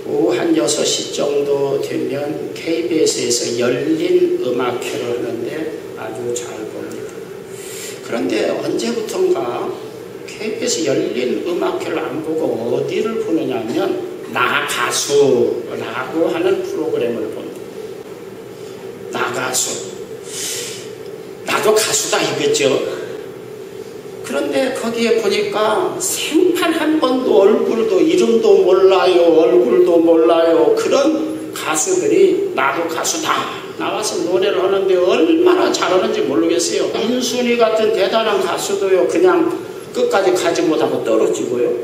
오후 한 6시 정도 되면 KBS에서 열린 음악회를 하는데 아주 잘 봅니다. 그런데 언제부턴가 KBS 열린 음악회를 안 보고 어디를 보느냐면 나 가수라고 하는 프로그램을 봅니다. 나 가수. 나도 가수다 이거죠. 그런데 거기에 보니까 생판 한 번도 얼굴도 이름도 몰라요, 얼굴도 몰라요. 그런 가수들이 나도 가수다 나와서 노래를 하는데 얼마나 잘하는지 모르겠어요. 인순이 같은 대단한 가수도요 그냥 끝까지 가지 못하고 떨어지고요.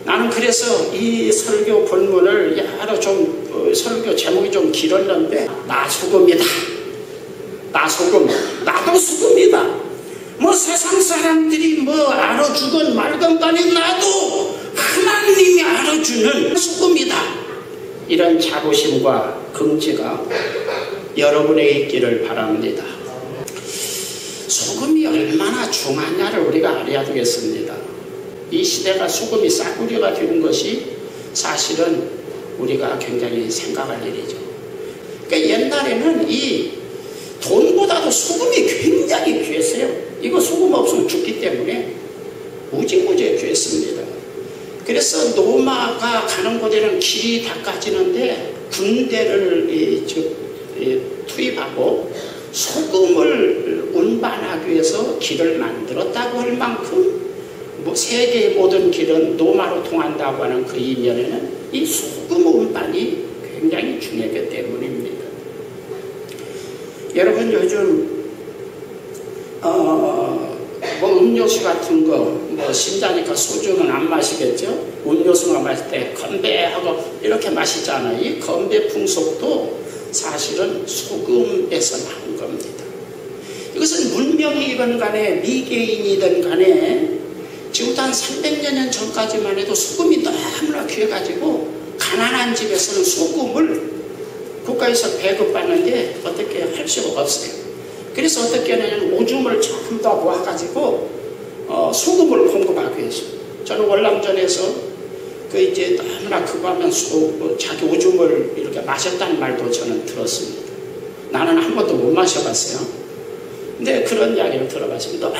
나는 그래서 이 설교 본문을 여러 좀 설교 제목이 좀 길었는데 나 소금이다. 나 소금. 나도 소금이다. 뭐 세상 사람들이 뭐 알아주건 말건 간에 나도 하나님이 알아주는 소금이다. 이런 자부심과 긍지가 여러분에게 있기를 바랍니다. 소금이 얼마나 중요하냐를 우리가 알아야 되겠습니다. 이 시대가 소금이 싸구려가 되는 것이 사실은 우리가 굉장히 생각할 일이죠. 그러니까 옛날에는 이 돈보다도 소금이 굉장히 귀했어요. 이거 소금 없으면 죽기 때문에 무지무지에 귀했습니다. 그래서 노마가 가는 곳에는 길이 닦아지는데 군대를 투입하고 소금을 운반하기 위해서 길을 만들었다고 할 만큼 세계의 모든 길은 노마로 통한다고 하는 그 이면에는 이 소금 운반이 굉장히 중요하기 때문입니다. 여러분 요즘 뭐 음료수 같은 거 뭐 신자니까 소주는 안 마시겠죠? 음료수만 마실 때 건배하고 이렇게 마시잖아요. 이 건배 풍속도 사실은 소금에서 나온 겁니다. 이것은 문명이든 간에 미개인이든 간에 지금부터 한 300년 전까지만 해도 소금이 너무나 귀해가지고 가난한 집에서는 소금을 국가에서 배급받는데 어떻게 할 수가 없어요. 그래서 어떻게 하냐면 오줌을 전부 다 모아가지고 소금을 공급하기 위해서 저는 월남전에서 그 이제 너무나 그거 하면 자기 오줌을 이렇게 마셨다는 말도 저는 들었습니다. 나는 한 번도 못 마셔봤어요. 근데 그런 이야기를 들어봤습니다.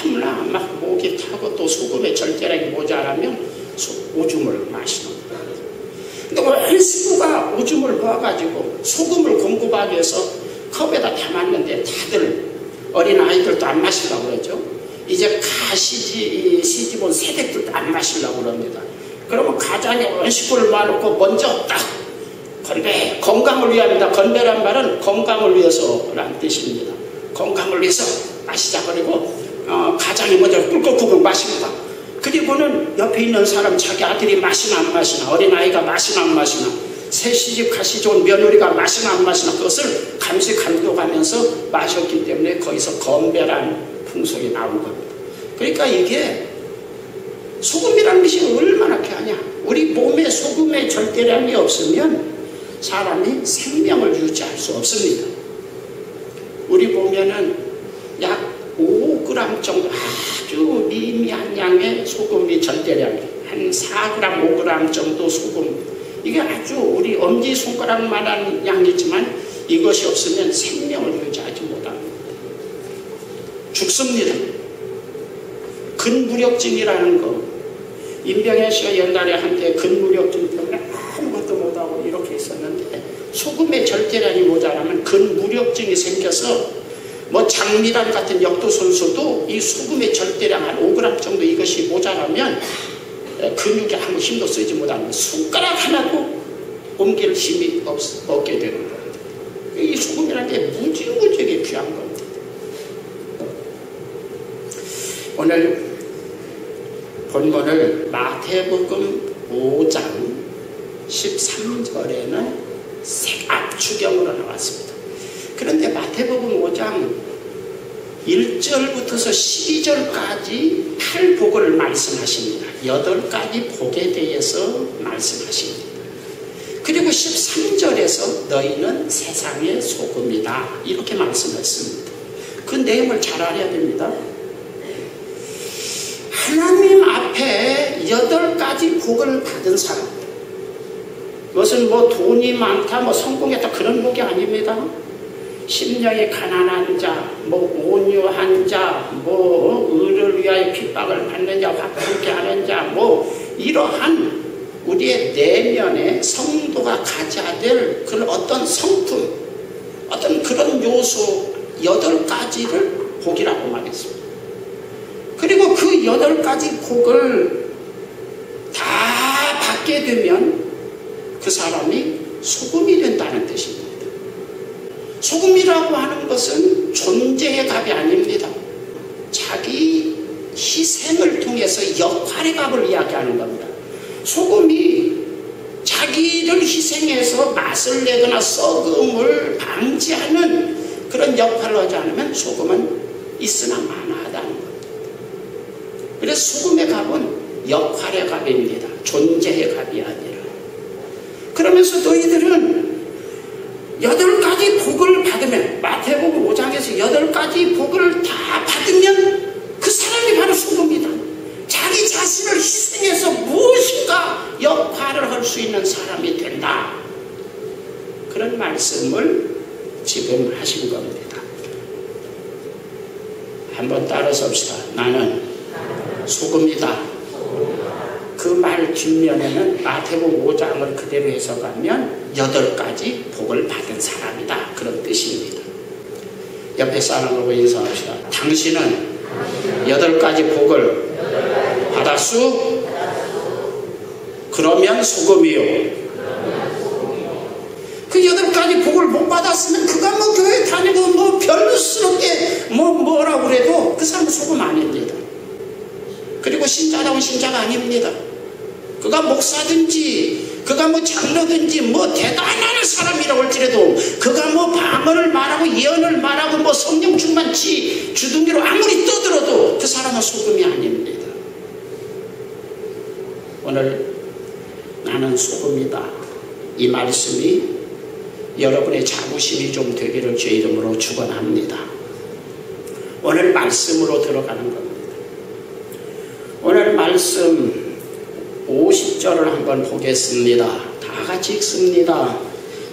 너무나 막 목이 타고 또 소금에 절제력이 모자라면 오줌을 마시는 거예요. 근데 온 식구가 오줌을 모아가지고 소금을 공급하기 위해서 컵에다 담았는데 다들 어린아이들도 안 마시려고 그러죠. 이제 시집 온 세대들도 안 마시려고 그럽니다. 그러면 가장에 온 식구를 모아놓고 먼저 딱 건배, 건강을 위함이다. 건배란 말은 건강을 위해서라는 뜻입니다. 건강을 위해서 마시자. 그리고 가장이 먼저 꿀꺽꿀꺽 마십니다. 그리고는 옆에 있는 사람 자기 아들이 마시나 안 마시나, 어린아이가 마시나 안 마시나, 새 시집 가시 좋은 며느리가 마시나 안 마시나 그것을 감시 감독하면서 마셨기 때문에 거기서 건배라는 풍속이 나온 겁니다. 그러니까 이게 소금이라는 것이 얼마나 귀하냐. 우리 몸에 소금의 절대량이 없으면 사람이 생명을 유지할 수 없습니다. 우리 보면은 약 5g 정도 아주 미미한 양의 소금이 절대량이 한 4g, 5g 정도 소금, 이게 아주 우리 엄지손가락만한 양이지만 이것이 없으면 생명을 유지하지 못합니다. 죽습니다. 근무력증이라는 거, 임병현 씨가 옛날에 한때 근무력증 때문에 아무것도 못하고 이렇게 있었는데 소금의 절대량이 모자라면 근무력증이 생겨서 뭐 장미란 같은 역도 선수도 이 소금의 절대량 한 5g 정도 이것이 모자라면 근육에 아무 힘도 쓰지 못하는 손가락 하나도 옮길 힘이 없게 되는 겁니다. 이 소금이라는 게 무지무지하게 귀한 겁니다. 오늘 본문을 마태복음 5장 13절에는 압축경으로 나왔습니다. 그런데 마태복음 5장 1절부터서 12절까지 8복을 말씀하십니다. 8가지 복에 대해서 말씀하십니다. 그리고 13절에서 너희는 세상의 소금이다 이렇게 말씀했습니다. 그 내용을 잘 알아야 됩니다. 하나님 앞에 8가지 복을 받은 사람, 그것은 뭐 돈이 많다, 뭐 성공했다 그런 복이 아닙니다. 심령이 가난한 자, 뭐 온유한 자, 뭐 의를 위하여 핍박을 받는 자, 화평케 하는 자, 뭐 이러한 우리의 내면에 성도가 가져야 될 그런 어떤 성품, 어떤 그런 요소 8가지를 복이라고 말했습니다. 그리고 그 8가지 복을 다 받게 되면 그 사람이 소금이 된다는 뜻입니다. 소금이라고 하는 것은 존재의 값이 아닙니다. 자기 희생을 통해서 역할의 값을 이야기하는 겁니다. 소금이 자기를 희생해서 맛을 내거나 썩음을 방지하는 그런 역할을 하지 않으면 소금은 있으나 마나하다는 겁니다. 그래서 소금의 값은 역할의 값입니다. 존재의 값이 아니라. 그러면서 너희들은 8가지 복을 받으면, 마태복음 5장에서 8가지 복을 다 받으면 그 사람이 바로 소금이다. 자기 자신을 희생해서 무엇인가 역할을 할 수 있는 사람이 된다. 그런 말씀을 지금 하신 겁니다. 한번 따라서 합시다. 나는 소금이다. 그 말 뒷면에는 마태복음 5장을 그대로 해석하면 8가지 복을 받은 사람이다. 그런 뜻입니다. 옆에 사람하고 인사합시다. 당신은 8가지 복을 받았수? 그러면 소금이요. 그 8가지 복을 못 받았으면 그가 뭐 교회 다니고 뭐 별스럽게 뭐라고 그래도 그 사람은 소금 아닙니다. 그리고 신자다운 신자가 아닙니다. 그가 목사든지 그가 뭐 장로든지 뭐 대단한 사람이라고 할지라도 그가 뭐 방언을 말하고 예언을 말하고 뭐 성령 충만치 주둥이로 아무리 떠들어도 그 사람은 소금이 아닙니다. 오늘 나는 소금이다. 이 말씀이 여러분의 자부심이 좀 되기를 주의 이름으로 축원합니다. 오늘 말씀으로 들어가는 겁니다. 오늘 말씀 50절을 한번 보겠습니다. 다 같이 읽습니다.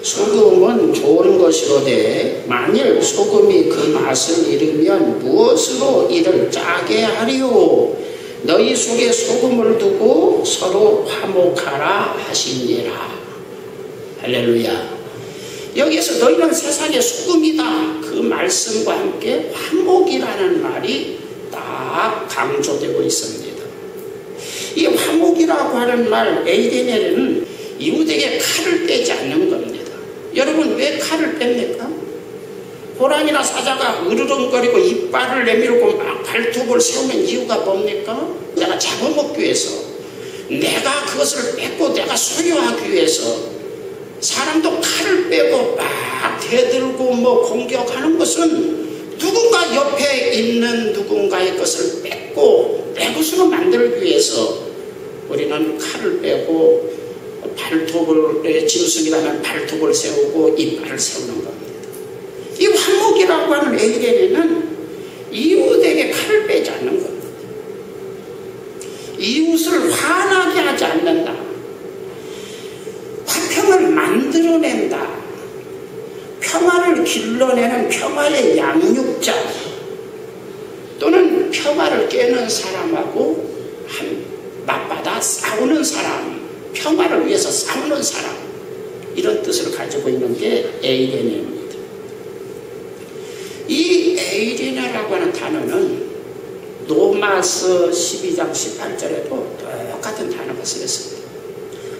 소금은 좋은 것이로되 만일 소금이 그 맛을 잃으면 무엇으로 이를 짜게 하리요. 너희 속에 소금을 두고 서로 화목하라 하시니라. 할렐루야. 여기에서 너희는 세상의 소금이다. 그 말씀과 함께 화목이라는 말이 딱 강조되고 있습니다. 이 화목이라고 하는 말, 에이데네는 이웃에게 칼을 빼지 않는 겁니다. 여러분 왜 칼을 뺍니까? 호랑이나 사자가 으르렁거리고 이빨을 내밀고 막 발톱을 세우는 이유가 뭡니까? 내가 잡아먹기 위해서, 내가 그것을 뺏고 내가 소유하기 위해서. 사람도 칼을 빼고 막 대들고 뭐 공격하는 것은 누군가 옆에 있는 누군가의 것을 뺏고 내 것으로 만들기 위해서 우리는 칼을 빼고 발톱을, 짐승이라면 발톱을 세우고 이빨을 세우는 겁니다. 이 화목이라고 하는 에이데네는 이웃에게 칼을 빼지 않는 겁니다. 이웃을 화나게 하지 않는다. 화평을 만들어낸다. 평화를 길러내는 평화의 양육자 또는 평화를 깨는 사람하고 맞받아 싸우는 사람, 평화를 위해서 싸우는 사람, 이런 뜻을 가지고 있는 게 에이데네입니다. 이 에이데네라고 하는 단어는 로마서 12장 18절에도 똑같은 단어가 쓰였습니다.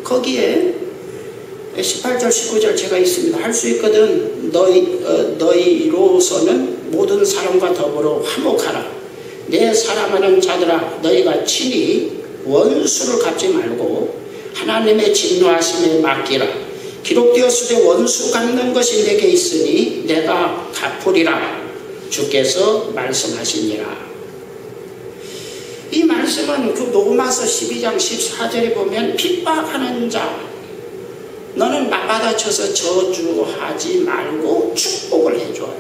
거기에 18절 19절 제가 있습니다. 할 수 있거든 너희로서는 모든 사람과 더불어 화목하라. 내 사랑하는 자들아 너희가 친히 원수를 갚지 말고 하나님의 진노하심에 맡기라. 기록되었으되 원수 갚는 것이 내게 있으니 내가 갚으리라. 주께서 말씀하시니라. 이 말씀은 그 로마서 12장 14절에 보면 핍박하는 자 너는 맞받아쳐서 저주하지 말고 축복을 해줘라.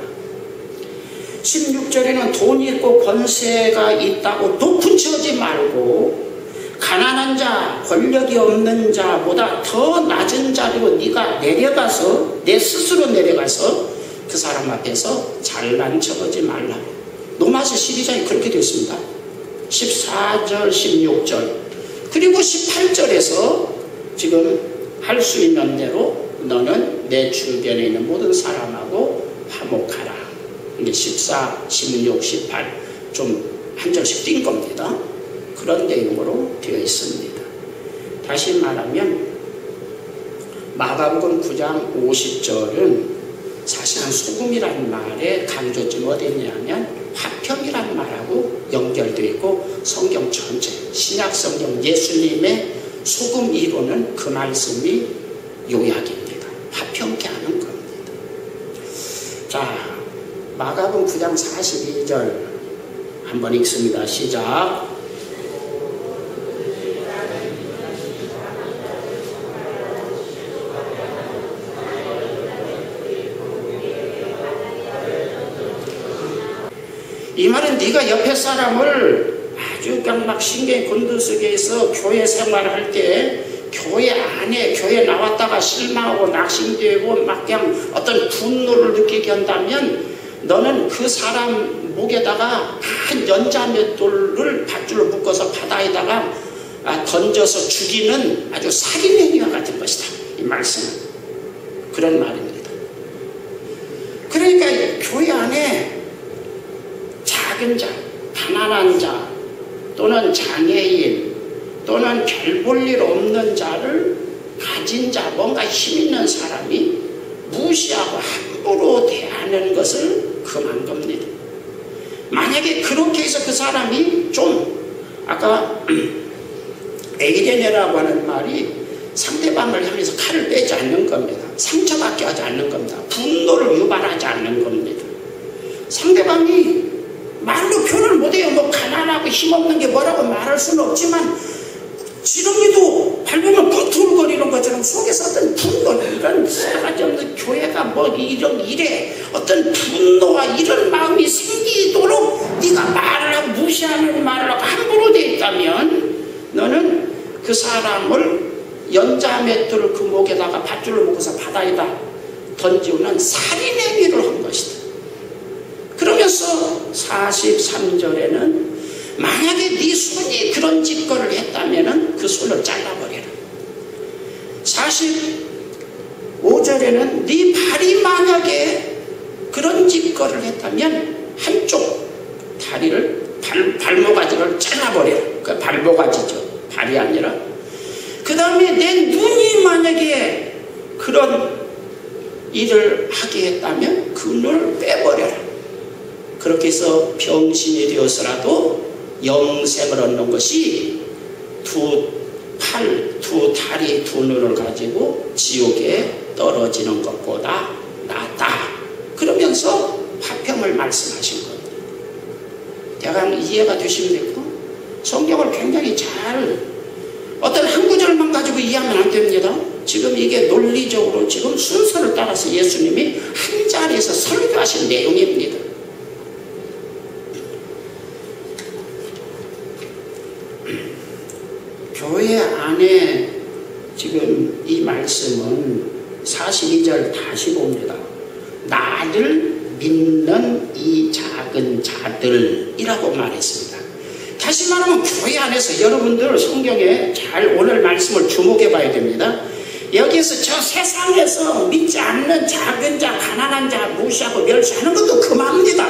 16절에는 돈이 있고 권세가 있다고 높은 척하지 말고 가난한 자, 권력이 없는 자보다 더 낮은 자리로 네가 내려가서 내 스스로 내려가서 그 사람 앞에서 잘난 척하지 말라. 로마서 12장이 그렇게 되어 있습니다. 14절, 16절 그리고 18절에서 지금 할 수 있는 대로 너는 내 주변에 있는 모든 사람하고 화목하라. 이게 14, 16, 18 좀 한 절씩 뛴 겁니다. 그런 내용으로 되어 있습니다. 다시 말하면 마가복음 9장 50절은 사실은 소금이라는 말의 강조점이 어디 있냐면 화평이라는 말하고 연결되어 있고 성경 전체 신약 성경 예수님의 소금 이론은 그 말씀이 요약입니다. 화평케 하는 겁니다. 자, 마가복음 9장 42절 한번 읽습니다. 시작. 이 말은 네가 옆에 사람을 아주 그냥 막 신경이 곤두서게 해서 교회 생활할 때 교회 안에 교회 나왔다가 실망하고 낙심되고 막 그냥 어떤 분노를 느끼게 한다면 너는 그 사람 목에다가 한 연자맷돌을 밧줄로 묶어서 바다에다가 던져서 죽이는 아주 살인행위와 같은 것이다. 이 말씀은 그런 말입니다. 그러니까 교회 안에 작은 자, 가난한 자 또는 장애인 또는 별 볼 일 없는 자를 가진 자, 뭔가 힘 있는 사람이 무시하고 함부로 대하는 것을 금한 겁니다. 만약에 그렇게 해서 그 사람이 좀 아까 에이레네라고 하는 말이 상대방을 향해서 칼을 빼지 않는 겁니다. 상처받게 하지 않는 겁니다. 분노를 유발하지 않는 겁니다. 상대방이 말로 표현을 못해요. 뭐 가난하고 힘없는 게 뭐라고 말할 수는 없지만 지렁이도 밟으면 꿈틀거리는 것처럼 속에서 어떤 분노, 이런 싸가지 없는 교회가 뭐 이래 어떤 분노와 이런 마음이 생기도록 네가 말을 하고 무시하는 말을 하고 함부로 돼 있다면 너는 그 사람을 연자맷돌을 그 목에다가 밧줄을 묶어서 바다에다 던지우는 살인행위를 한 것이다. 그러면서 43절에는 만약에 네 손이 그런 짓거리를 했다면 그 손을 잘라버려라. 45절에는 네 발이 만약에 그런 짓거리를 했다면 한쪽 다리를 발모가지를 잘라버려라. 그 발모가지죠. 발이 아니라. 그 다음에 내 눈이 만약에 그런 일을 하게 했다면 그 눈을 빼버려라. 그렇게 해서 병신이 되어서라도 영생을 얻는 것이 두 팔, 두 다리, 두 눈을 가지고 지옥에 떨어지는 것보다 낫다. 그러면서 화평을 말씀하신 겁니다. 대강 이해가 되시면 되고 성경을 굉장히 잘 어떤 한 구절만 가지고 이해하면 안 됩니다. 지금 이게 논리적으로 지금 순서를 따라서 예수님이 한 자리에서 설교하신 내용입니다. 교회 안에 지금 이 말씀은 42절 다시 봅니다. 나를 믿는 이 작은 자들이라고 말했습니다. 다시 말하면 교회 안에서 여러분들 성경에 잘 오늘 말씀을 주목해 봐야 됩니다. 여기에서 저 세상에서 믿지 않는 작은 자, 가난한 자 무시하고 멸시하는 것도 그만입니다.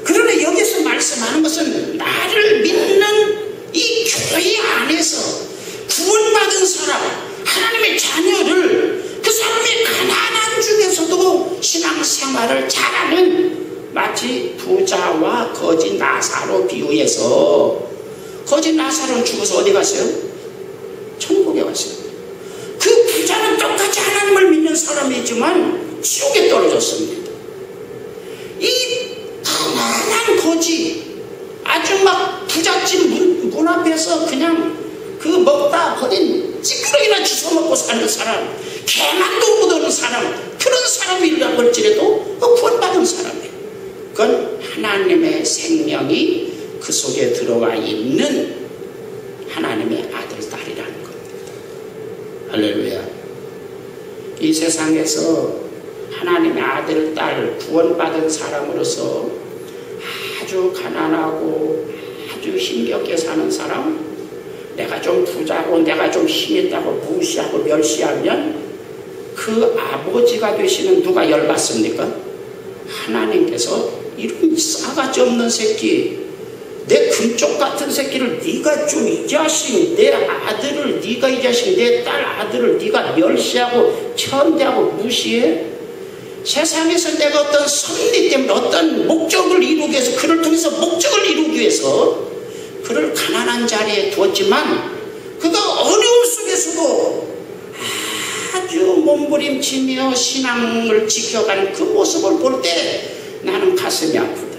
그러나 여기서 말씀하는 것은 나를 믿는 이 교회 안에서 구원받은 사람, 하나님의 자녀를 그 사람의 가난한 중에서도 신앙생활을 잘하는 마치 부자와 거지 나사로 비유해서 거지 나사로는 죽어서 어디 갔어요? 천국에 갔어요. 그 부자는 똑같이 하나님을 믿는 사람이지만 지옥에 떨어졌습니다. 이 가난한 거지 아주 막 부잣집 문 앞에서 그냥 그 먹다 버린 찌끄러기나 주워먹고 사는 사람, 개만도 못 오는 사람, 그런 사람이라 볼지라도 구원받은 사람이에요. 그건 하나님의 생명이 그 속에 들어와 있는 하나님의 아들. 할렐루야. 이 세상에서 하나님의 아들, 딸, 구원받은 사람으로서 아주 가난하고 아주 힘겹게 사는 사람, 내가 좀 부자고 내가 좀 힘있다고 무시하고 멸시하면 그 아버지가 되시는 누가 열받습니까? 하나님께서 이런 싸가지 없는 새끼, 내 금쪽 같은 새끼를 네가 좀 이 자식, 내 아들을 네가 이 자식, 내 딸 아들을 네가 멸시하고 천대하고 무시해? 세상에서 내가 어떤 섭리 때문에 어떤 목적을 이루기 위해서, 그를 통해서 목적을 이루기 위해서 그를 가난한 자리에 두었지만 그가 어려움 속에서도 아주 몸부림치며 신앙을 지켜가는 그 모습을 볼 때 나는 가슴이 아프다.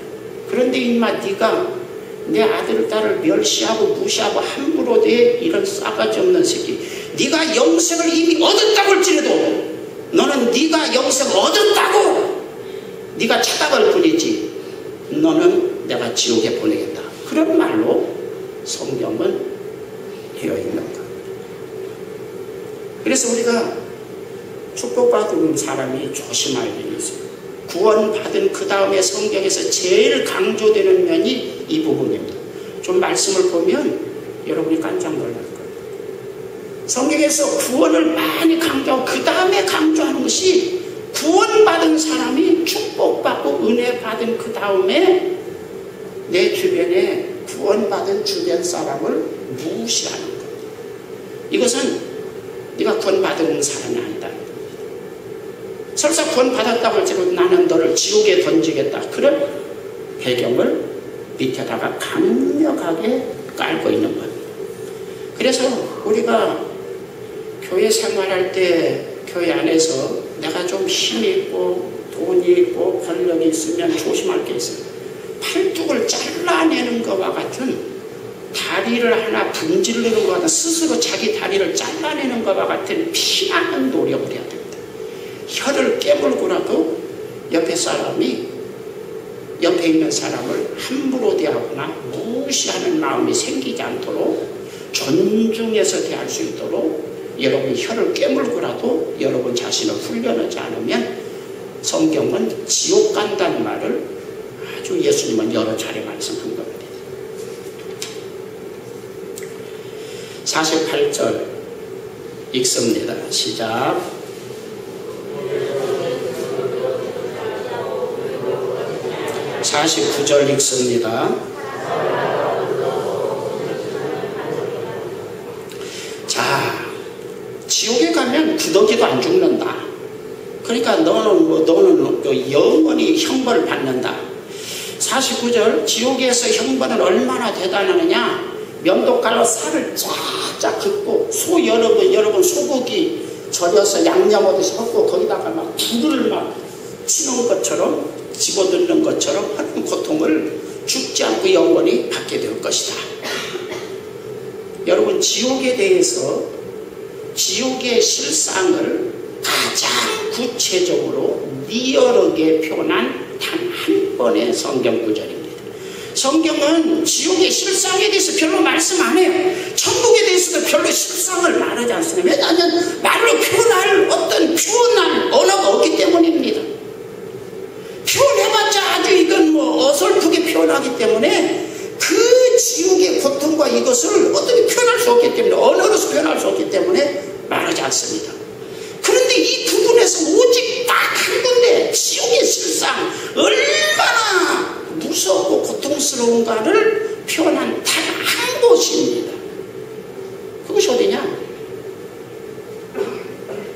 그런데 인마 네가 내 아들 딸을 멸시하고 무시하고 함부로 대 이런 싸가지 없는 새끼, 네가 영생을 이미 얻었다고 할지라도 너는 네가 영생을 얻었다고 네가 착각할 뿐이지 너는 내가 지옥에 보내겠다. 그런 말로 성경은 되어 있는 것. 그래서 우리가 축복받은 사람이 조심할 일이 있어요. 구원받은 그 다음에 성경에서 제일 강조되는 면이 이 부분입니다. 좀 말씀을 보면 여러분이 깜짝 놀랄 거예요. 성경에서 구원을 많이 강조하고 그 다음에 강조하는 것이 구원받은 사람이 축복받고 은혜 받은 그 다음에 내 주변에 구원받은 주변 사람을 무시하는 것. 이것은 네가 구원받은 사람이 아니다. 설사 구원받았다고 할지라도 나는 너를 지옥에 던지겠다. 그런 배경을 밑에다가 강력하게 깔고 있는 것. 그래서 우리가 교회 생활할 때 교회 안에서 내가 좀 힘이 있고 돈이 있고 권력이 있으면 조심할 게 있어요. 팔뚝을 잘라내는 것과 같은, 다리를 하나 분질르는 것과 같은, 스스로 자기 다리를 잘라내는 것과 같은 피나는 노력을 해야 됩니다. 혀를 깨물고라도 옆에 있는 사람을 함부로 대하거나 무시하는 마음이 생기지 않도록 존중해서 대할 수 있도록 여러분이 혀를 깨물고라도 여러분 자신을 훈련하지 않으면 성경은 지옥 간다는 말을 아주 예수님은 여러 차례 말씀한 겁니다. 48절 읽습니다. 시작. (49절) 읽습니다. 자, 지옥에 가면 구더기도 안 죽는다. 그러니까 너는 영원히 형벌을 받는다. 49절, 지옥에서 형벌은 얼마나 대단하느냐. 면도칼로 살을 쫙쫙 긋고 소 여러분 소고기 절여서 양념하듯이 하고 거기다가 막 불을 막 치는 것처럼 집어넣는 것처럼 하는 고통을 죽지 않고 영원히 받게 될 것이다. 여러분, 지옥에 대해서 지옥의 실상을 가장 구체적으로 리얼하게 표현한 단 한 번의 성경 구절입니다. 성경은 지옥의 실상에 대해서 별로 말씀 안 해요. 천국에 대해서도 별로 실상을 말하지 않습니다. 왜냐하면 말로 표현할 언어가 없기 때문입니다. 표현해봤자 아주 이건 어설프게 표현하기 때문에 그 지옥의 고통과 이것을 어떻게 표현할 수 없기 때문에, 언어로서 표현할 수 없기 때문에 말하지 않습니다. 그런데 이 부분에서 오직 딱 한 군데, 지옥의 실상, 얼마나 무섭고 고통스러운가를 표현한 단 한 곳입니다. 그것이 어디냐?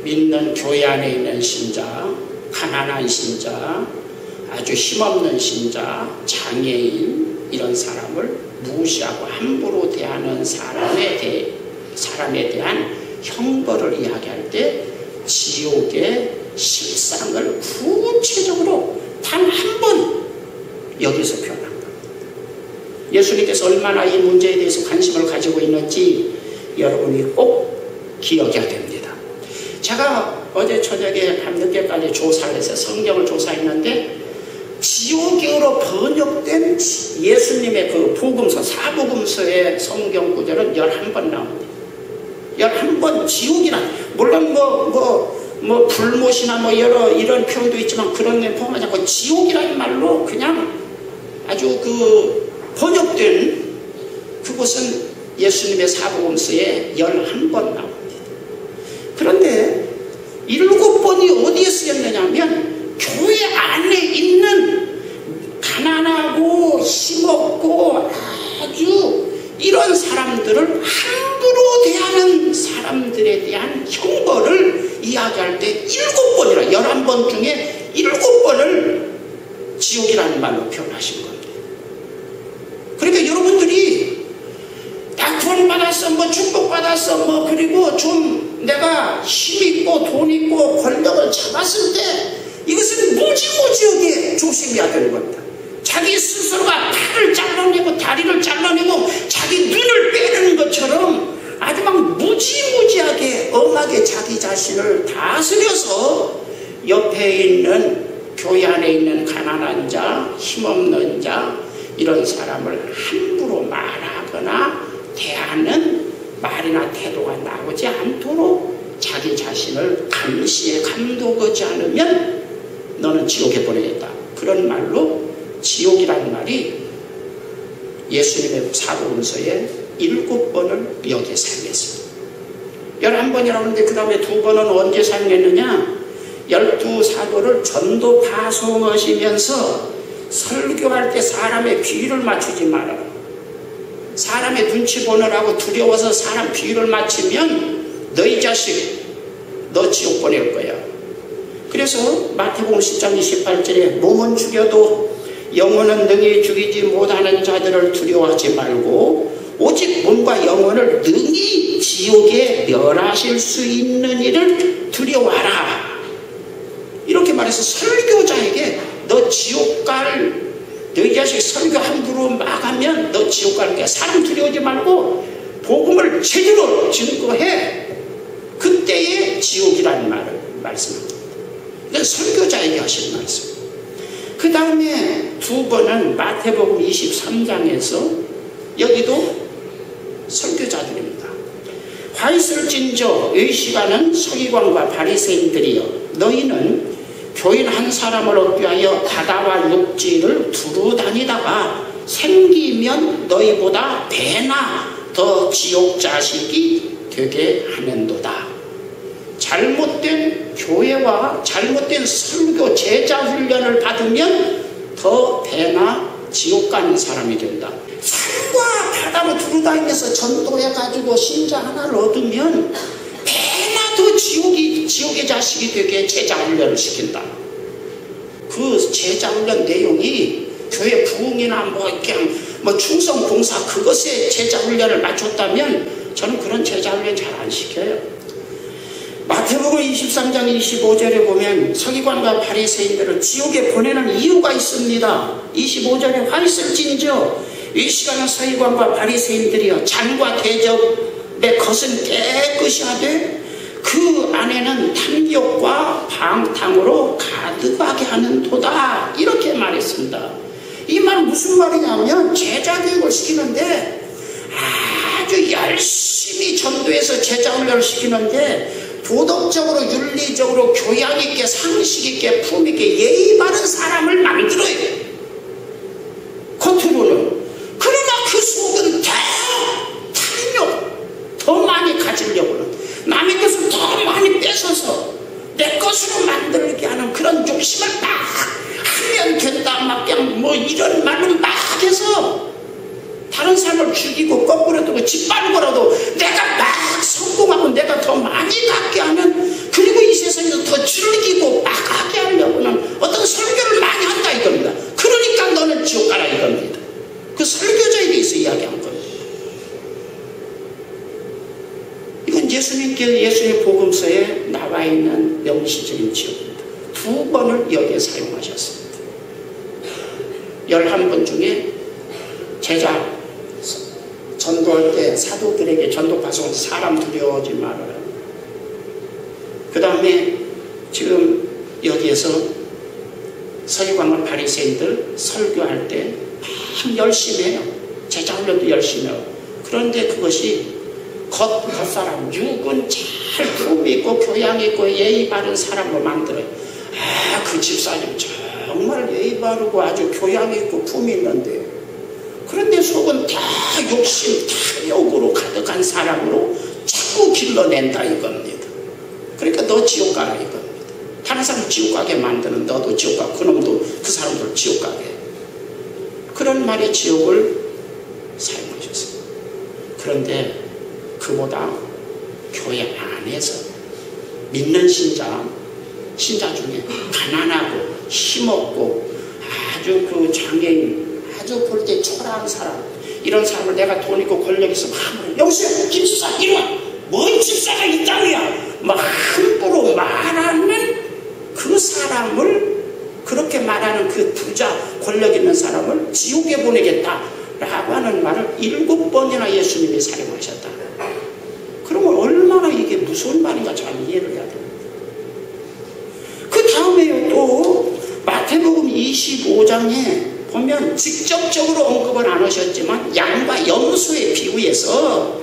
믿는 교회 안에 있는 신자, 가난한 신자, 아주 힘없는 신자, 장애인, 이런 사람을 무시하고 함부로 대하는 사람에 대한 형벌을 이야기할 때 지옥의 실상을 구체적으로 단 한 번 여기서 표현한 겁니다. 예수님께서 얼마나 이 문제에 대해서 관심을 가지고 있는지 여러분이 꼭 기억해야 됩니다. 제가 어제 저녁에 밤늦게까지 조사를 해서 성경을 조사했는데 지옥어로 번역된 예수님의 그 복음서, 사복음서의 성경 구절은 11번 나옵니다. 11번 지옥이라. 물론 불못이나 여러 이런 표현도 있지만 그런 데 포함하지 않고 지옥이라는 말로 그냥 아주 번역된 그곳은 예수님의 사복음서에 11번 나옵니다. 그런데 7번이 어디에 쓰였느냐면 교회 안에 있는 가난하고 힘없고 아주 이런 사람들을 함부로 대하는 사람들에 대한 형벌을 이야기할 때 7번이라 11번 중에 7번을 지옥이라는 말로 표현하신 겁니다. 그러니까 여러분들이 다 구원받았어, 축복받았어, 그리고 좀 내가 힘있고 돈있고 권력을 잡았을 때 이것은 무지무지하게 조심해야 되는 겁니다. 자기 스스로가 팔을 잘라내고 다리를 잘라내고 자기 눈을 빼내는 것처럼 아주 막 무지무지하게 엄하게 자기 자신을 다스려서 옆에 있는 교회 안에 있는 가난한 자, 힘없는 자 이런 사람을 함부로 말하거나 대하는 말이나 태도가 나오지 않도록 자기 자신을 감시에 감독하지 않으면 너는 지옥에 보내겠다. 그런 말로 지옥이라는 말이 예수님의 사복음서에 7번을 여기에 사용했습니다. 11번이라고 하는데 그 다음에 2번은 언제 사용했느냐? 12사도를 전도 파송하시면서 설교할 때 사람의 비위를 맞추지 말아라. 사람의 눈치 보느라고 두려워서 사람 비위를 맞추면 너희 자식 너 지옥 보낼 거야. 그래서 마태복음 10장 28절에 몸은 죽여도 영혼은 능히 죽이지 못하는 자들을 두려워하지 말고 오직 몸과 영혼을 능히 지옥에 멸하실 수 있는 이를 두려워하라. 이렇게 말해서 설교자에게 너 지옥 갈 너희 자식 설교 함부로 막하면 너 지옥 갈 거야. 사람 두려워하지 말고 복음을 제대로 증거해. 그때의 지옥이라는 말을 말씀합니다. 이건 설교자에게 하시는 말씀. 그 다음에 2번은 마태복음 23장에서 여기도 설교자들입니다. 화 있을진저 의시가는 서기관과 바리새인들이여 너희는 교인 한 사람을 얻기 위하여 바다와 육지를 두루 다니다가 생기면 너희보다 배나 더 지옥 자식이 되게 하는도다. 잘못된 교회와 잘못된 설교 제자 훈련을 받으면 더 배나 지옥 가는 사람이 된다. 산과 바다로 두루다니면서 전도해가지고 신자 하나를 얻으면 배나 더 지옥의 자식이 되게 제자 훈련을 시킨다. 그 제자 훈련 내용이 교회 부흥이나 충성 봉사 그것에 제자 훈련을 맞췄다면 저는 그런 제자 훈련 잘 안 시켜요. 마태복음 23장 25절에 보면 서기관과 바리새인들을 지옥에 보내는 이유가 있습니다. 25절에 화 있을진저 이 시간은 서기관과 바리새인들이여 잔과 대접의 것은 깨끗이 하되 그 안에는 탐욕과 방탕으로 가득하게 하는 도다. 이렇게 말했습니다. 이 말은 무슨 말이냐면 제자 교육을 시키는데 아주 열심히 전도해서 제자 훈련을 시키는데 도덕적으로 윤리적으로 교양 있게 상식 있게 품 있게 예의 바른 사람을 만들어요. 겉으로는. 그러나 그 속은 더 탐욕 더 많이 가지려고는 남의 것을 더 많이 뺏어서 내 것으로 만들게 하는 그런 욕심을 막 하면 된다 막 그냥 이런 말을 막 해서 다른 사람을 죽이고 거꾸로 두고 짓밟고라도 내가 막 성공하고 내가 더 많이 갖게 하는 그리고 이 세상에서 더 즐기고 막 하게 하려고는 어떤 설교를 많이 한다 이겁니다. 그러니까 너는 지옥 가라 이겁니다. 그 설교자에 대해서 이야기한 겁니다. 이건 예수님 복음서에 나와 있는 명시적인 지옥입니다. 2번을 여기에 사용하셨습니다. 11번 중에 제자 전도할 때 사도들에게 전도 파송은 사람 두려워하지 말아라. 그 다음에 지금 여기에서 서기관과 바리새인들 설교할 때 참 열심히 해요. 제자 훈련도 열심히 해요. 그런데 그것이 겉사람, 육은 잘 품이 있고 교양 있고 예의 바른 사람으로 만들어요. 아, 그 집사님 정말 예의 바르고 아주 교양 있고 품이 있는데요. 그런데 속은 다 욕심, 탐욕으로 가득한 사람으로 자꾸 길러낸다 이겁니다. 그러니까 너 지옥 가라 이겁니다. 다른 사람 지옥 가게 만드는 너도 지옥 가, 그놈도 그 사람들 지옥 가게. 그런 말에 지옥을 사용하셨어요. 그런데 그보다 교회 안에서 믿는 신자 중에 가난하고 힘없고 아주 그 장애인, 아주 볼 때 초라한 사람, 이런 사람을 내가 돈 있고 권력 있으면 여보세요 김집사 이리 와, 뭔 집사가 이 땅이야 막 함부로 말하는 그 사람을, 그렇게 말하는 그 부자 권력 있는 사람을 지옥에 보내겠다라고 하는 말을 7번이나 예수님이 사용하셨다. 그러면 얼마나 이게 무서운 말인가 잘 이해를 해야 됩니다. 그 다음에요, 또 마태복음 25장에 보면 직접적으로 언급은 안 하셨지만 양과 염소의 비유에서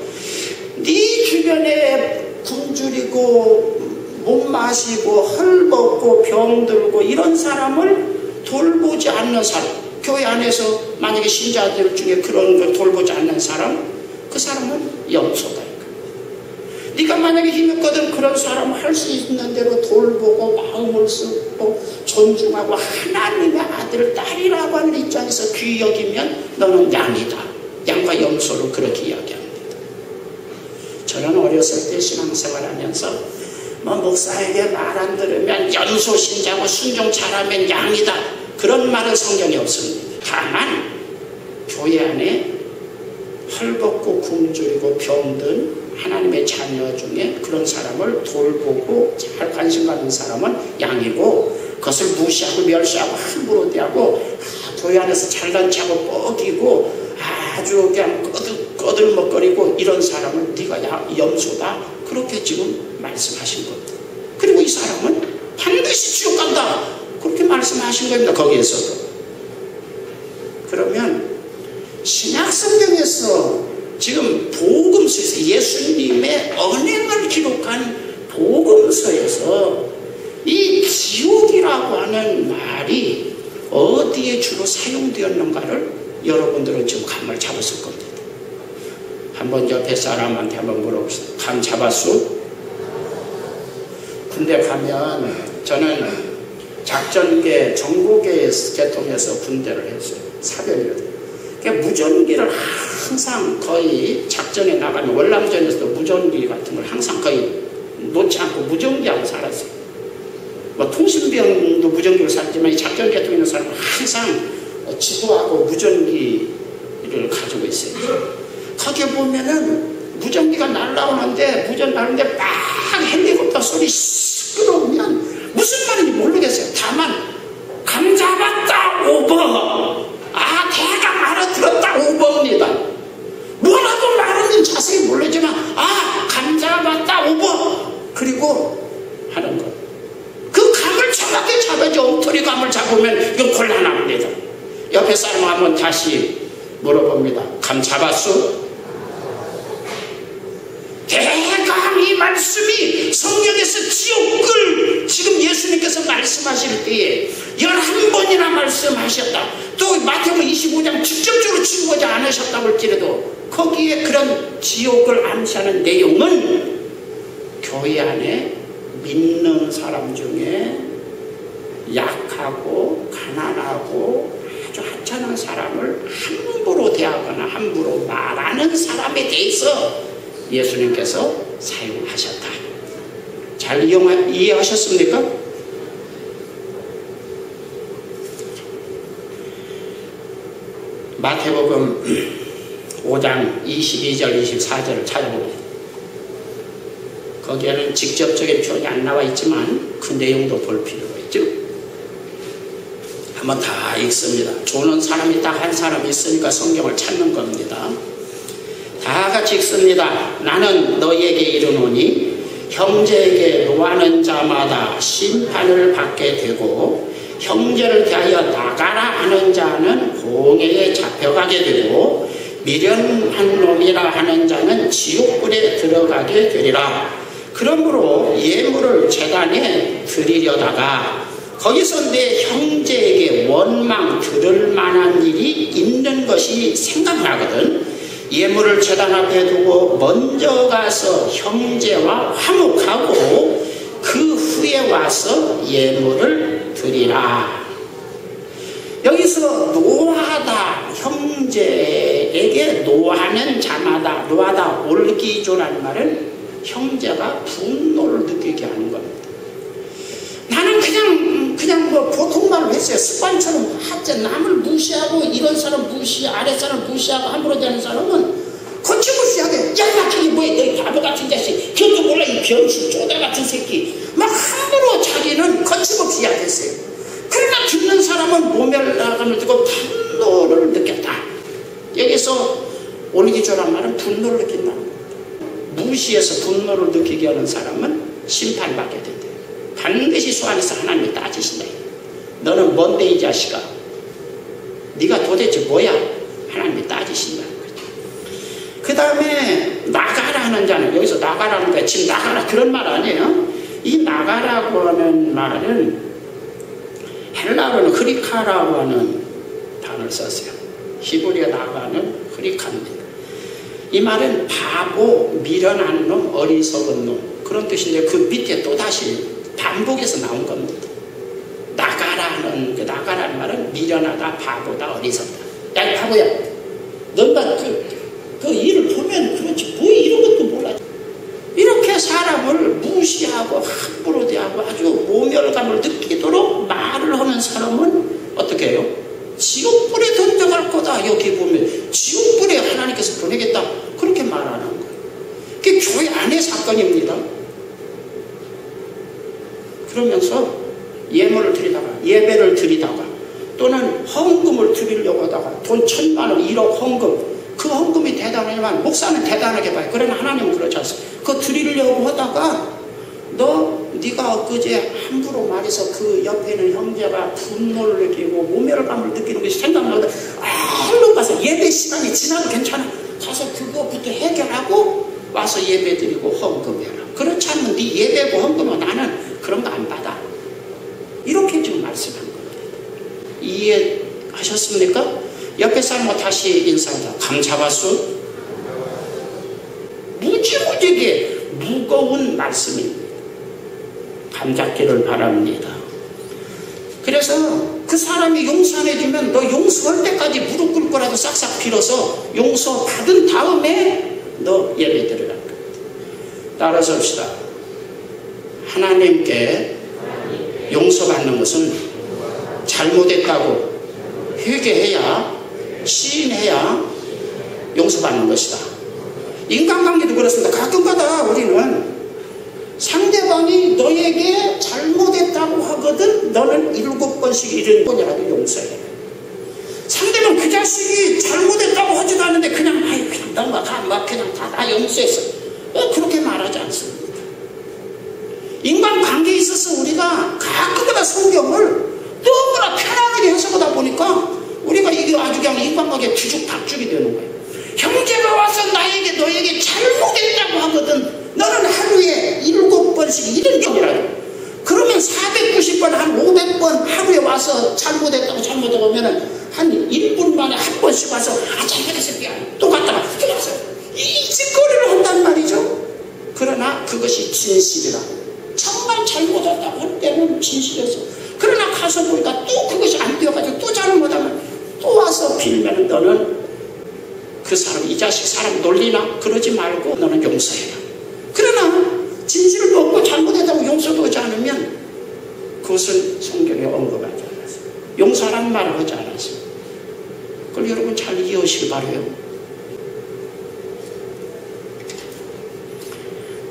네 주변에 굶주리고 못 마시고 헐벗고 병들고 이런 사람을 돌보지 않는 사람, 교회 안에서 만약에 신자들 중에 그런 걸 돌보지 않는 사람, 그 사람은 염소다. 네가 만약에 힘있거든 그런 사람을 할 수 있는 대로 돌보고 마음을 쓰고 존중하고 하나님의 아들, 딸이라고 하는 입장에서 귀히 여기면 너는 양이다. 양과 염소를 그렇게 이야기합니다. 저는 어렸을 때 신앙생활하면서 목사에게 말 안 들으면 염소 신자고 순종 잘하면 양이다. 그런 말은 성경에 없습니다. 다만 교회 안에 헐벗고 굶주리고 병든 하나님의 자녀 중에 그런 사람을 돌보고 잘 관심 갖는 사람은 양이고, 그것을 무시하고 멸시하고 함부로 대하고 교회 안에서 잘난 척하고 뻐기고 아주 그냥 꺼들먹거리고 이런 사람은 네가 염소다. 그렇게 지금 말씀하신 겁니다. 그리고 이 사람은 반드시 지옥 간다. 그렇게 말씀하신 겁니다. 거기에서도. 그러면 신약성경에서 지금 복음서에서 예수님의 언행을 기록한 복음서에서 이 지옥이라고 하는 말이 어디에 주로 사용되었는가를 여러분들은 지금 감을 잡았을 겁니다. 한번 옆에 사람한테 한번 물어봅시다. 감 잡았소? 군대 가면 저는 작전계, 정보계 계통에서 군대를 했어요. 사병이거든요. 그러니까 무전기를 항상 거의 작전에 나가면 월남전에서도 무전기 같은 걸 항상 거의 놓지 않고 무전기하고 살았어요. 뭐 통신병도 무전기를 살지만 이 작전 계통에 있는 사람은 항상 지도하고 무전기를 가지고 있어요. 거기에 보면은 무전기가 날라오는데 무전 나오는데 막 헬리콥터 소리 시끄러우면 무슨 말인지 모르겠어요. 다만 감 잡았다 5번, 아 대강 알아들었다 5번입니다. 뭐라고 말하는지 자세히 모르지만 아 감 잡았다 5번 그리고 하는 거. 그 감을 정확히 잡아야지. 엉터리 감을 잡으면 이건 곤란합니다. 옆에 사람 한번 다시 물어봅니다. 감 잡았어? 대강 이 말씀이 성경에서 지옥을 지금 예수님께서 말씀하실 때에 11번이나 말씀하셨다. 또 마태복음 25장 직접적으로 치고자 않으셨다고 할지라도 거기에 그런 지옥을 암시하는 내용은 교회 안에 믿는 사람 중에 약하고 가난하고 아주 하찮은 사람을 함부로 대하거나 함부로 말하는 사람에 대해서 예수님께서 사용하셨다. 잘 이해하셨습니까? 마태복음 5장 22절 24절을 찾아봅니다. 거기에는 직접적인 표현이 안 나와 있지만 그 내용도 볼 필요가 있죠. 한번 다 읽습니다. 조는 사람이 딱 한 사람이 있으니까 성경을 찾는 겁니다. 다 같이 읽습니다. 나는 너희에게 이르노니 형제에게 노하는 자마다 심판을 받게 되고 형제를 대하여 나가라 하는 자는 공회에 잡혀가게 되고 미련한 놈이라 하는 자는 지옥불에 들어가게 되리라. 그러므로 예물을 제단에 드리려다가 거기서 내 형제에게 원망 들을 만한 일이 있는 것이 생각나거든 예물을 제단 앞에 두고 먼저 가서 형제와 화목하고 그 후에 와서 예물을 드리라. 여기서 노하다, 형제에게 노하는 자마다, 노하다 올기조라는 말은 형제가 분노를 느끼게 하는 겁니다. 나는 그냥 뭐 보통 말로 했어요. 습관처럼 하자. 남을 무시하고 이런 사람 무시, 아래 사람 무시하고 함부로 되는 사람은 거침없이하게 야 저기 뭐야 너 바보 같은 자식 그것도 몰라 이 병신 쪼다 같은 새끼 막 함부로 자기는 거침없이 하겠어요. 그러나 듣는 사람은 모멸감을 듣고 분노를 느꼈다. 여기서 올기조란 말은 분노를 느낀다는 겁니다. 무시해서 분노를 느끼게 하는 사람은 심판받게 된다. 반드시 수 안에서 하나님이 따지신다. 너는 뭔데 이 자식아? 네가 도대체 뭐야? 하나님이 따지신다는 거죠. 그 다음에 나가라 하는 자는 여기서 나가라는 거야. 지금 나가라 그런 말 아니에요. 이 나가라고 하는 말은 헬라어는 흐리카라고 하는 단어를 썼어요. 히브리어 나가는 흐리카입니다. 이 말은 바보, 미련한 놈, 어리석은 놈 그런 뜻인데 그 밑에 또다시 반복해서 나온 겁니다. 나가라는 그 나가라는 말은 미련하다, 바보다, 어리석다. 야, 바보야. 너가 그 일을 보면 그렇지 뭐 이런 것도 몰라. 이렇게 사람을 무시하고 함부로 대하고 아주 모멸감을 느끼도록 말을 하는 사람은 어떻게 해요? 지옥불에 던져갈 거다. 여기 보면 지옥불에 하나님께서 보내겠다. 그렇게 말하는 거예요. 그게 교회 안의 사건입니다. 그러면서 예물을 드리다가 예배를 드리다가 또는 헌금을 드리려고 하다가 돈 1,000만 원 1억 헌금 그 헌금이 대단하지만 목사는 대단하게 봐요. 그러나 하나님은 그렇지 않습니다. 그거 드리려고 하다가 네가 엊그제 함부로 말해서 그 옆에 있는 형제가 분노를 느끼고 모멸감을 느끼는 것이 생각나거든. 얼른 가서 예배 시간이 지나도 괜찮아. 가서 그거부터 해결하고 와서 예배 드리고 헌금해라. 그렇지 않으면 네 예배고 헌금은 나는 그런 거 안 받아. 이렇게 지금 말씀한 겁니다. 이해하셨습니까? 옆에 사람과 다시 인사합니다. 감사하소. 무지무지하게 무거운 말씀입니다. 감잡기를 바랍니다. 그래서 그 사람이 용서 안 해주면 너 용서할 때까지 무릎 꿇고라도 싹싹 빌어서 용서 받은 다음에 너 예배 드리라. 따라서 합시다. 하나님께 용서받는 것은 잘못했다고 회개해야 시인해야 용서받는 것이다. 인간관계도 그렇습니다. 가끔가다 우리는 상대방이 너에게 잘못했다고 하거든 너는 7번씩 70번이라도 용서해. 상대방 그 자식이 잘못했다고 하지도 않는데 그냥 그냥 다 용서했어. 그렇게 말하지 않습니다. 인간관계에 있어서 우리가 가끔가다 성경을 너무나 편하게 해석하다 보니까 우리가 이게 아주 그냥 인간관계에 뒤죽박죽이 되는 거예요. 형제가 와서 너에게 잘못했다고 하거든 너는 하루에 7번씩 70번이라도 그러면 490번 한 500번 하루에 와서 잘못했다고 하면은 한 1분 만에 한 번씩 와서 잘못했어 미안 또 갔다가 또 와서 이 짓거리를 한단 말이죠. 그러나 그것이 진실이라. 정말 잘못했다고 할 때는 진실해서 그러나 가서 보니까 또 그것이 안 되어가지고 또 잘못하면 또 와서 빌면 너는 그 사람 이 자식 사람 놀리나 그러지 말고 너는 용서해라. 그러나 진실을 먹고 잘못했다고 용서도 하지 않으면 그것은 성경에 언급하지 않았어요. 용서라는 말을 하지 않았어요. 그걸 여러분 잘 이해하시기 바라요.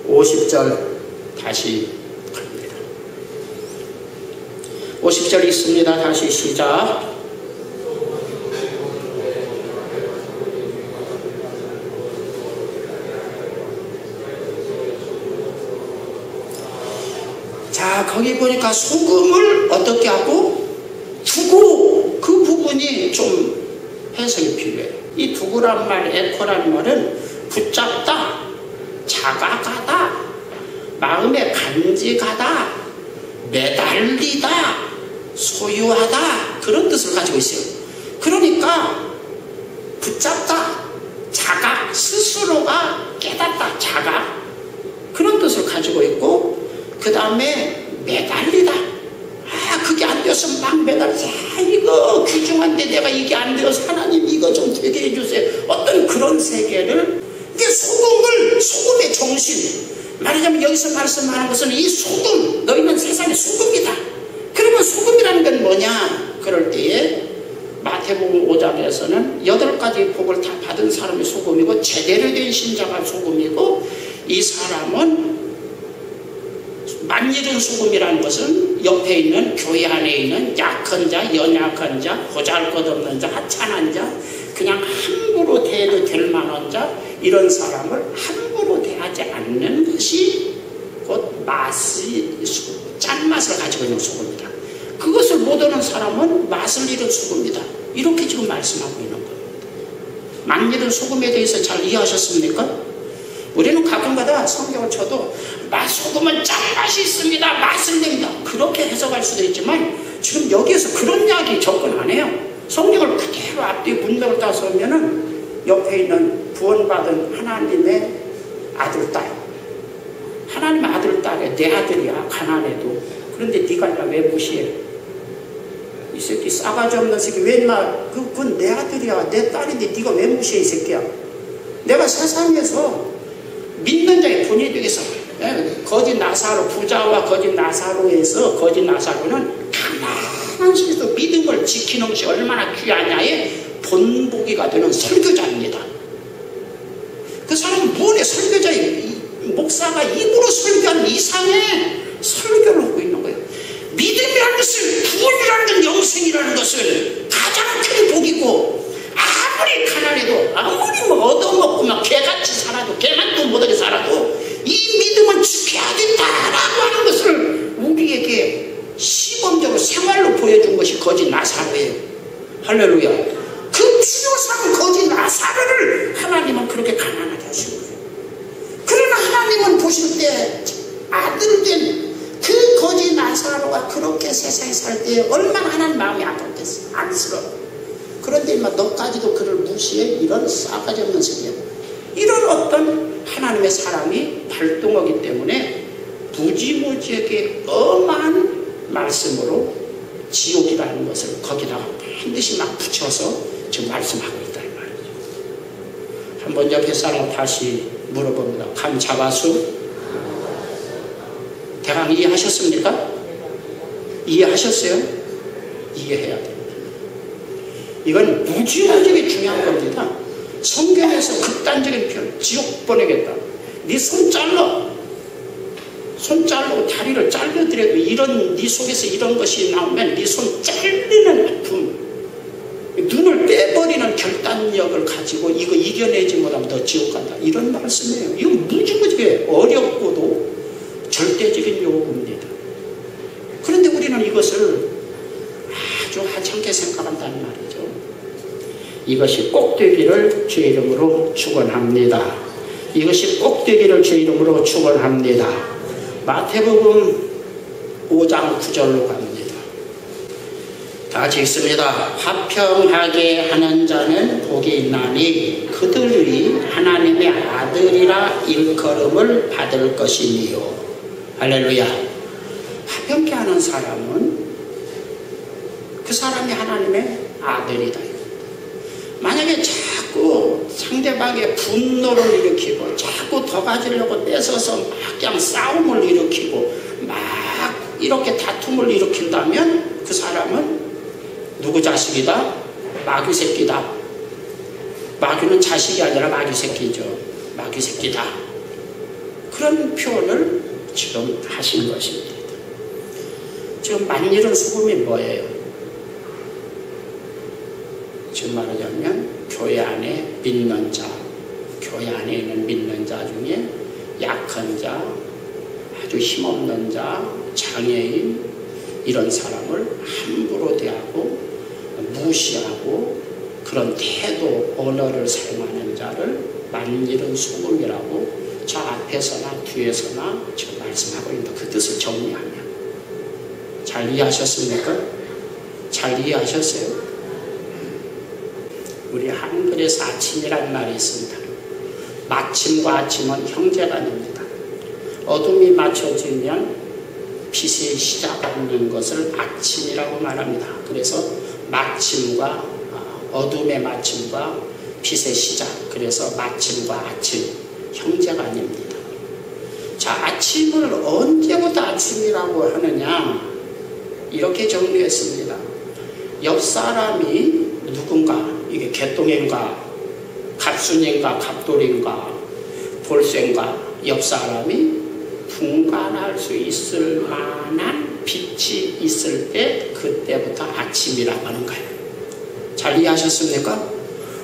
50절 다시 갑니다. 50절 있습니다. 다시 시작. 자, 거기 보니까 소금을 어떻게 하고 두고 그 부분이 좀 해석이 필요해요. 이 두고란 말, 에코란 말은 붙잡다, 자각하다, 마음에 간직하다, 매달리다, 소유하다, 그런 뜻을 가지고 있어요. 그러니까 붙잡다, 자각, 스스로가 깨닫다, 자각, 그런 뜻을 가지고 있고, 그 다음에 매달리다. 그게 안 되어서 막 매달려서 이거 귀중한데 내가 이게 안 되어서 하나님 이거 좀 되게 해주세요. 어떤 그런 세계를, 이게 소금의 정신, 말하자면 여기서 말씀하는 것은 이 소금, 너희는 세상의 소금이다. 그러면 소금이라는 건 뭐냐? 그럴 때에 마태복음 5장에서는 8가지 복을 다 받은 사람이 소금이고, 제대로 된 신자가 소금이고, 이 사람은 만일은 소금이라는 것은 옆에 있는 교회 안에 있는 약한 자, 연약한 자, 보잘것없는 자, 하찮은 자, 그냥 함부로 대해도 될 만한 자, 이런 사람을 함부로 대하지 않는 것이 곧 짠맛을 가지고 있는 소금이다. 그것을 못 아는 사람은 맛을 잃은 소금이다. 이렇게 지금 말씀하고 있는 겁니다. 만일은 소금에 대해서 잘 이해하셨습니까? 우리는 가끔가다 성경을 쳐도 소금은 짠맛이 있습니다, 맛을 냅니다, 그렇게 해석할 수도 있지만, 지금 여기에서 그런 이야기 접근 안 해요. 성경을 그대로 앞뒤 문맥을 따서 보면은 옆에 있는 구원받은 하나님의 아들, 딸, 하나님의 아들, 딸에 내 아들이야, 가난해도. 그런데 네가 나 왜 무시해? 이 새끼 싸가지 없는 새끼, 왜 그건 내 아들이야, 내 딸인데 네가 왜 무시해, 이 새끼야. 내가 세상에서 믿는 자의 본이 되기 위해서, 거짓 나사로, 부자와 거짓 나사로에서, 거짓 나사로는 가난한 속에서 믿음을 지키는 것이 얼마나 귀하냐의 본보기가 되는 설교자입니다. 그 사람은 무언의 설교자예요. 목사가 입으로 설교하는 이상의 설교를 하고 있는 거예요. 믿음이라는 것을, 구원이라는 건, 영생이라는 것을 가장 큰 복이고, 아무리 가난해도, 아무리 얻어먹고 막 개같이 살아도, 개만도 못하게 살아도 이 믿음은 지켜야겠다라고 하는 것을 우리에게 시범적으로 생활로 보여준 것이 거짓 나사로예요. 할렐루야. 그 필요상 거짓 나사로를 하나님은 그렇게 가난하게 하신 거예요. 그러나 하나님은 보실 때 아들 된 그 거짓 나사로가 그렇게 세상에 살 때 얼마나 하나님 마음이 아팠겠어, 안쓰러워. 그런데 너까지도 그를 무시해? 이런 싸가지 없는 새끼야. 이런 어떤 하나님의 사람이 발동하기 때문에 무지무지하게 엄한 말씀으로 지옥이라는 것을 거기다가 반드시 막 붙여서 지금 말씀하고 있다, 이 말이죠. 한번 옆에 사람 다시 물어봅니다. 감 잡아수? 대강 이해하셨습니까? 이해하셨어요? 이해해야 돼요. 이건 무지무지하게 중요한 겁니다. 성경에서 극단적인 표현, 지옥 보내겠다. 네 손 잘라. 손 자르고 다리를 잘라더라도 네 속에서 이런 것이 나오면 네 손 잘리는 아픔, 눈을 빼버리는 결단력을 가지고 이거 이겨내지 못하면 너 지옥 간다. 이런 말씀이에요. 이건 무지무지하게 어렵고도 절대적인 요구입니다. 그런데 우리는 이것을 아주 하찮게 생각한다는 말이죠. 이것이 꼭 되기를 주의 이름으로 축원합니다. 이것이 꼭 되기를 주의 이름으로 축원합니다. 마태복음 5장 9절로 갑니다. 다 같이 읽습니다. 화평하게 하는 자는 복이 있나니 그들이 하나님의 아들이라 일컬음을 받을 것이니요. 할렐루야. 화평케 하는 사람은 그 사람이 하나님의 아들이다. 만약에 자꾸 상대방의 분노를 일으키고 자꾸 더 가지려고 뺏어서 막 그냥 싸움을 일으키고 막 이렇게 다툼을 일으킨다면 그 사람은 누구 자식이다? 마귀 새끼다. 마귀는 자식이 아니라 마귀 새끼죠. 마귀 새끼다. 그런 표현을 지금 하신 것입니다. 지금 만일은 소금이 뭐예요? 지금 말하자면 교회 안에 믿는 자, 교회 안에 있는 믿는 자 중에 약한 자, 아주 힘없는 자, 장애인, 이런 사람을 함부로 대하고 무시하고 그런 태도, 언어를 사용하는 자를 만일은 소금이라고 저 앞에서나 뒤에서나 지금 말씀하고 있는 그 뜻을 정리하면 잘 이해하셨습니까? 잘 이해하셨어요? 우리 한글에서 아침이라는 말이 있습니다. 마침과 아침은 형제간입니다. 어둠이 맞춰지면 빛의 시작하는 것을 아침이라고 말합니다. 그래서 마침과 어둠의 마침과 빛의 시작, 그래서 마침과 아침, 형제간입니다. 자, 아침을 언제부터 아침이라고 하느냐, 이렇게 정리했습니다. 옆 사람이 누군가, 이게 개똥인가 갑순인가 갑돌인가 볼쇠인가, 옆 사람이 분간할 수 있을 만한 빛이 있을 때 그때부터 아침이라고 하는 거예요. 잘 이해하셨습니까?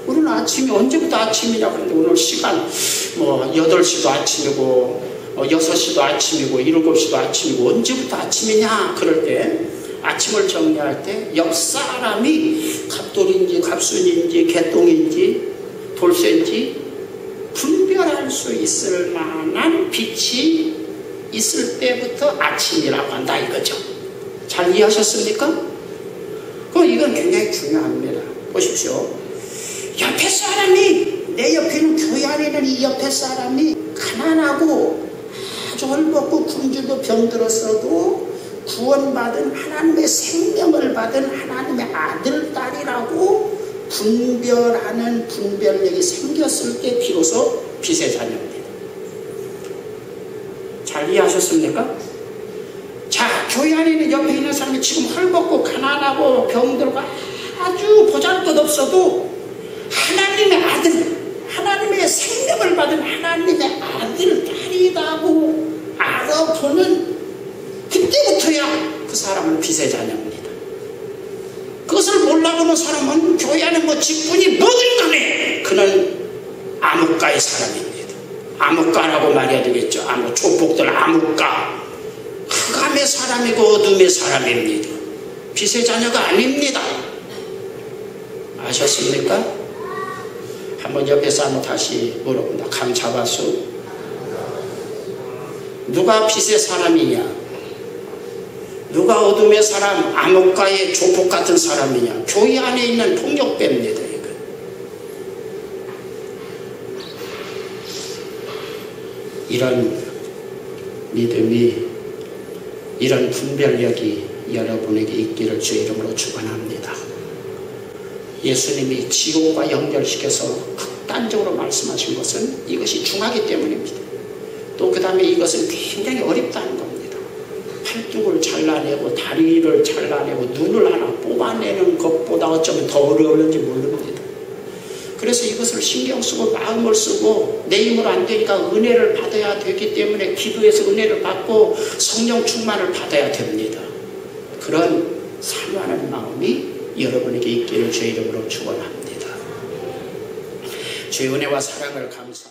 우리는 아침이 언제부터 아침이냐고 하는데 오늘 시간 8시도 아침이고 6시도 아침이고 7시도 아침이고 언제부터 아침이냐 그럴 때 아침을 정리할 때 옆 사람이 갑돌인지 갑순인지 개똥인지 돌쇠인지 분별할 수 있을 만한 빛이 있을 때부터 아침이라고 한다 이거죠. 잘 이해하셨습니까? 그럼 이건 굉장히 중요합니다. 보십시오. 옆에 사람이, 내 옆에는 교회 안에 있는 이 옆에 사람이 가난하고 아주 헐벗고 굶주도 병들었어도 구원받은 하나님의 생명을 받은 하나님의 아들, 딸이라고 분별하는 분별력이 생겼을 때 비로소 빛의 자녀입니다. 잘 이해하셨습니까? 자, 교회 안에 있는 옆에 있는 사람이 지금 헐벗고 가난하고 병들고 아주 보잘것없어도 하나님의 아들, 하나님의 생명을 받은 하나님의 아들, 딸이라고 알아보는 그때부터야 그 사람은 빛의 자녀입니다. 그것을 몰라보는 사람은 교회 안에 직분이 뭐든 간에 그는 암흑가의 사람입니다. 암흑가라고 말해야 되겠죠. 조폭들 암흑가. 흑암의 사람이고 어둠의 사람입니다. 빛의 자녀가 아닙니다. 아셨습니까? 한번 옆에서 한번 다시 물어본다. 감 잡았어? 누가 빛의 사람이냐? 누가 어둠의 사람, 암흑가의 조폭 같은 사람이냐? 교회 안에 있는 폭력배입니다. 이거. 이런 믿음이, 이런 분별력이 여러분에게 있기를 주의 이름으로 축원합니다. 예수님이 지옥과 연결시켜서 극단적으로 말씀하신 것은 이것이 중하기 때문입니다. 또 그 다음에 이것은 굉장히 어렵다는 겁니다. 팔뚝을 잘라내고 다리를 잘라내고 눈을 하나 뽑아내는 것보다 어쩌면 더 어려울지 모릅니다. 그래서 이것을 신경 쓰고 마음을 쓰고 내 힘으로 안 되니까 은혜를 받아야 되기 때문에 기도해서 은혜를 받고 성령 충만을 받아야 됩니다. 그런 사모하는 마음이 여러분에게 있기를 주의 이름으로 축원합니다. 주의 은혜와 사랑을 감사